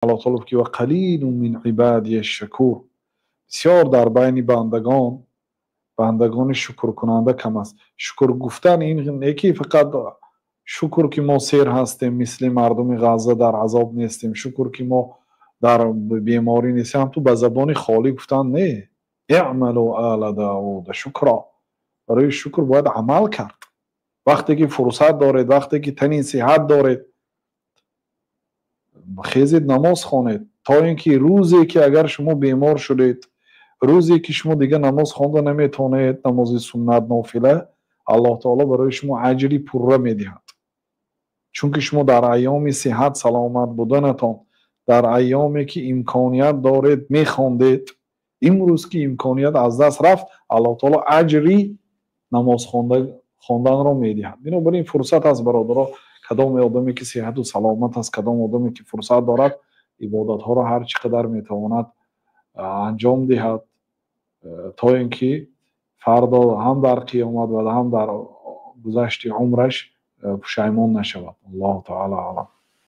الله تعالی که و قلیل من عبادی الشکور، بسیار در بین بندگان شکر کننده کم است. شکر گفتن این یکی فقط شکر که ما سیر هستیم مثل مردم غزه در عذاب نیستیم، شکر که ما در بیماری نیستیم، تو به زبان خالی گفتن نه. اعملوا آل داود شکرا، برای شکر باید عمل کرد. وقتی که فرصت دارید، وقتی که تنین صحت دارید، خیزید نماز خوانید، تا اینکه روزی که اگر شما بیمار شدید، روزی که شما دیگه نماز خوانده نمیتونید، نماز سنت نافله، الله تعالی برای شما اجری پره میدهد. چون که شما در ایام صحت سلامت بودنتان، در ایامی که امکانیت دارید میخواندید، امروز که امکانیت از دست رفت، الله تعالی اجری نماز خواندن را میدهد. بنابراین فرصت از برادرها، کدام آدمی که صحت و سلامت است، کدام آدمی که فرصت دارد، عبادت ها را هر چقدر میتواند انجام دهد، تا اینکه فردا هم در قیامت و هم در گذشت عمرش پشیمان نشود. الله تعالی اعلم.